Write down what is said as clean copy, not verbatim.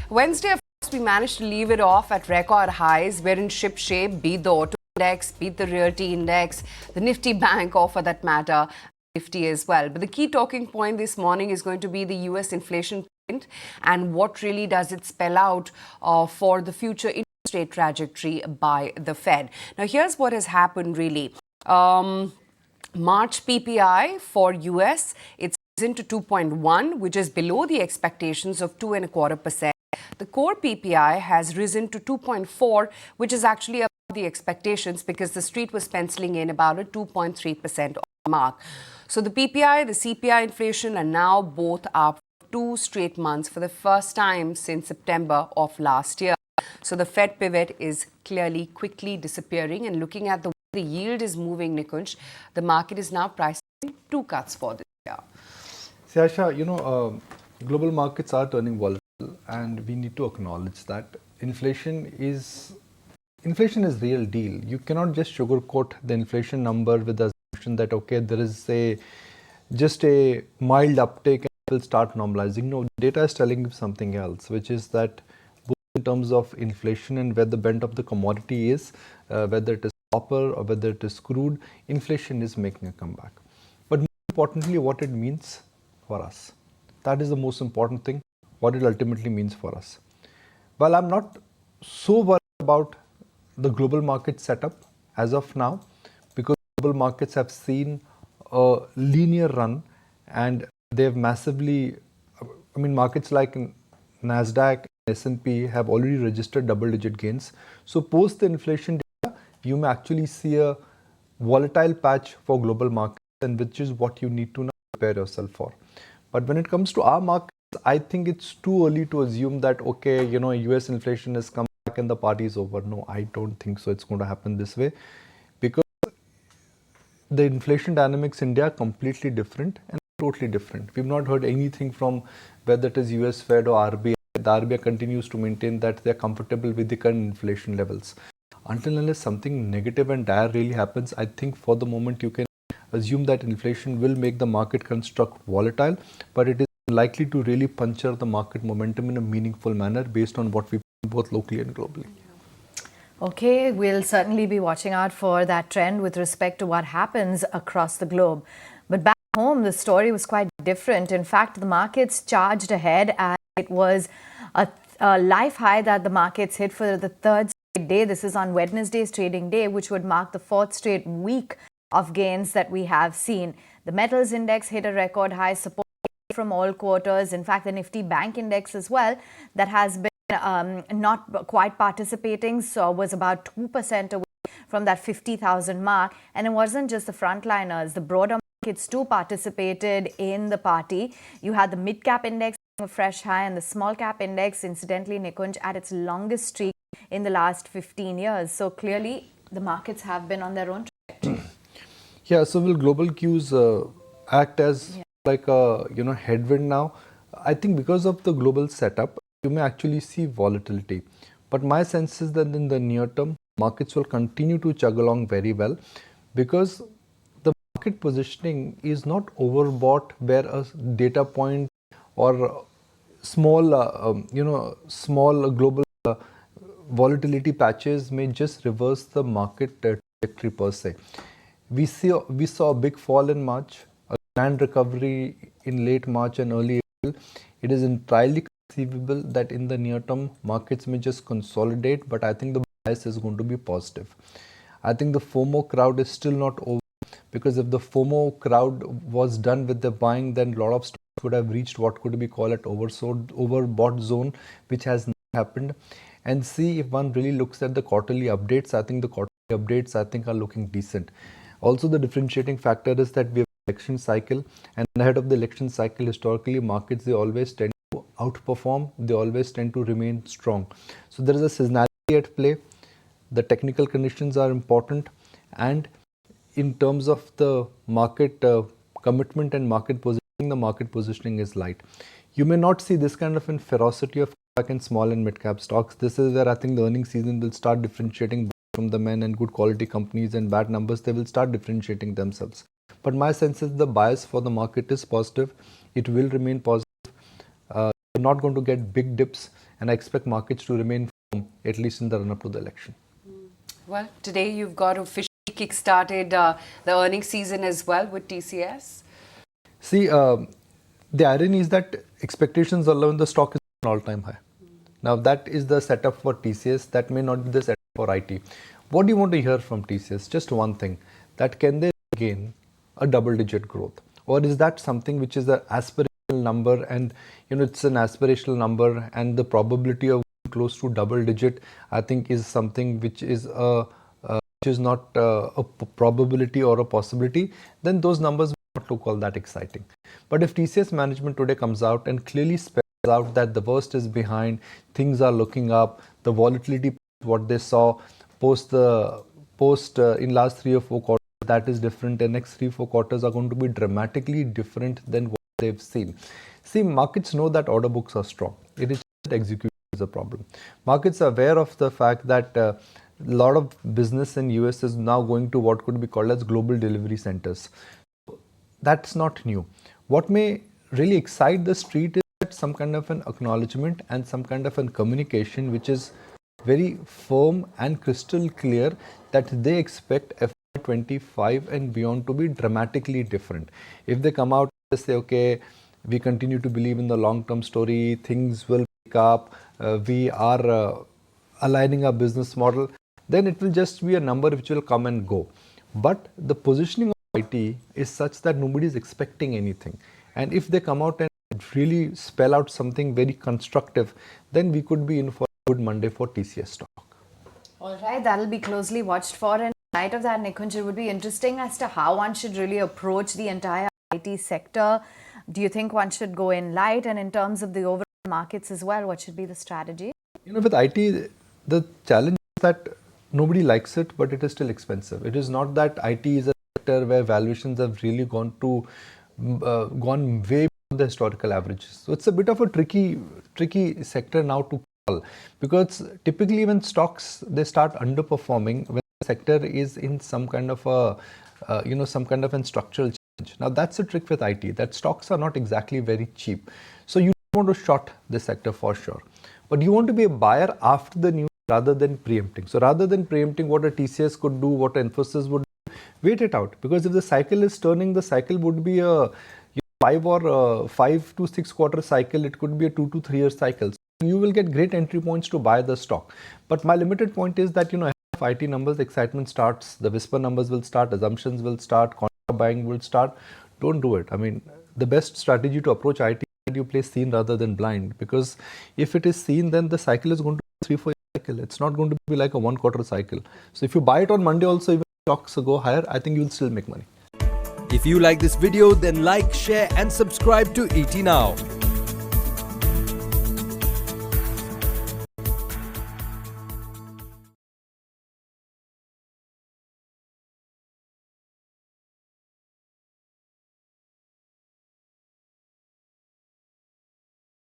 Wednesday, of course, we managed to leave it off at record highs. We're in ship shape, beat the auto index, beat the realty index, the Nifty bank, or for that matter, Nifty as well. But the key talking point this morning is going to be the US inflation print and what really does it spell out for the future interest rate trajectory by the Fed. Now, here's what has happened really. March PPI for US, it's risen to 2.1, which is below the expectations of 2.25%. The core PPI has risen to 2.4, which is actually above the expectations because the street was penciling in about a 2.3% mark. So the PPI, the CPI inflation are now both up 2 straight months for the first time since September of last year. So the Fed pivot is clearly quickly disappearing, and looking at the way the yield is moving, Nikunj, the market is now pricing 2 cuts for this year. Siasha, global markets are turning volatile, and we need to acknowledge that inflation is real deal. You cannot just sugarcoat the inflation number with the assumption that okay, there is just a mild uptake and it will start normalizing. No, data is telling you something else, which is that both in terms of inflation and where the bent of the commodity is, whether it is copper or whether it is crude, inflation is making a comeback. But more importantly, what it means for us. That is the most important thing, what it ultimately means for us. Well, I'm not so worried about the global market setup as of now, because global markets have seen a linear run and they have massively, markets like Nasdaq, S&P have already registered double-digit gains. So post the inflation data, you may actually see a volatile patch for global markets, and which is what you need to now prepare yourself for. But when it comes to our markets, I think it's too early to assume that, okay, US inflation has come back and the party is over. No, I don't think so. It's going to happen this way, because the inflation dynamics in India are completely different and totally different. We've not heard anything from whether it is US Fed or RBI. The RBI continues to maintain that they're comfortable with the current inflation levels. Until unless something negative and dire really happens, I think for the moment you can assume that inflation will make the market construct volatile, but it is likely to really puncture the market momentum in a meaningful manner based on what we've seen both locally and globally. Okay, we'll certainly be watching out for that trend with respect to what happens across the globe. But back home, the story was quite different. In fact, the markets charged ahead, and it was a life high that the markets hit for the third straight day. This is on Wednesday's trading day, which would mark the fourth straight week of gains that we have seen. The metals index hit a record high, support from all quarters. In fact, the Nifty bank index as well, that has been not quite participating, so was about 2% away from that 50,000 mark. And it wasn't just the frontliners, the broader markets too participated in the party. You had the mid-cap index a fresh high, and the small-cap index, incidentally, Nikunj, at its longest streak in the last 15 years. So clearly, the markets have been on their own trajectory. Yeah, so will global cues act as like a headwind now? I think because of the global setup, you may actually see volatility. But my sense is that in the near term, markets will continue to chug along very well, because the market positioning is not overbought where a data point or small, small global volatility patches may just reverse the market trajectory per se. We saw a big fall in March, a planned recovery in late March and early April. It is entirely conceivable that in the near term, markets may just consolidate, but I think the bias is going to be positive. I think the FOMO crowd is still not over, because if the FOMO crowd was done with the buying, then a lot of stocks would have reached what could be called an overbought zone, which has not happened. And see, if one really looks at the quarterly updates, I think the quarterly updates are looking decent. Also, the differentiating factor is that we have an election cycle, and ahead of the election cycle, historically, markets, they always tend to outperform, they always tend to remain strong. So there is a seasonality at play, the technical conditions are important, and in terms of the market commitment and market positioning, the market positioning is light. You may not see this kind of ferocity of back in small and mid-cap stocks. This is where I think the earnings season will start differentiating from the men and good quality companies and bad numbers. They will start differentiating themselves. But my sense is the bias for the market is positive. It will remain positive. You're not going to get big dips, and I expect markets to remain firm, at least in the run-up to the election. Well, today you've got officially kick-started the earnings season as well with TCS. See, the irony is that expectations are low and the stock is an all-time high. Now that is the setup for TCS. That may not be the setup for IT. What do you want to hear from TCS? Just one thing, that can they gain a double-digit growth? Or is that something which is an aspirational number, and it's an aspirational number, and the probability of close to double-digit, I think, is something which is not a probability or a possibility. Then those numbers will not look all that exciting. But if TCS management today comes out and clearly spells out that the worst is behind, things are looking up, the volatility, what they saw post in last 3 or 4 quarters, that is different. The next 3-4 quarters are going to be dramatically different than what they've seen. See, markets know that order books are strong. It is just that execution is a problem. Markets are aware of the fact that a lot of business in US is now going to what could be called as global delivery centers. That's not new. What may really excite the street is that some kind of an acknowledgement and some kind of a communication which is very firm and crystal clear that they expect FY25 and beyond to be dramatically different. If they come out and say, okay, we continue to believe in the long-term story, things will pick up, we are aligning our business model, then it will just be a number which will come and go. But the positioning of IT is such that nobody is expecting anything. And if they come out and really spell out something very constructive, then we could be in for a good Monday for TCS stock. All right, that'll be closely watched for. And in light of that, Nikunj, it would be interesting as to how one should really approach the entire IT sector. Do you think one should go in light? And in terms of the overall markets as well, what should be the strategy? With IT, the challenge is that nobody likes it, but it is still expensive. It is not that IT is a sector where valuations have really gone way beyond the historical averages. So it's a bit of a tricky sector now to call, because typically when stocks, they start underperforming when the sector is in some kind of a some kind of a structural change. Now that's the trick with IT, that stocks are not exactly very cheap. So you want to short this sector for sure, but you want to be a buyer after the news rather than preempting. So rather than preempting what a TCS could do, what an Infosys would do, wait it out, because if the cycle is turning, the cycle would be a 5 to 6 quarter cycle. It could be a 2 to 3 year cycle. So you will get great entry points to buy the stock. But my limited point is that if IT numbers, excitement starts, the whisper numbers will start, assumptions will start, contract buying will start. Don't do it. I mean, the best strategy to approach IT is that you play seen rather than blind, because if it is seen, then the cycle is going to be 3-4 year cycle. It's not going to be like a 1 quarter cycle. So if you buy it on Monday also, even stocks go higher, I think you'll still make money. If you like this video, then like, share and subscribe to ET Now.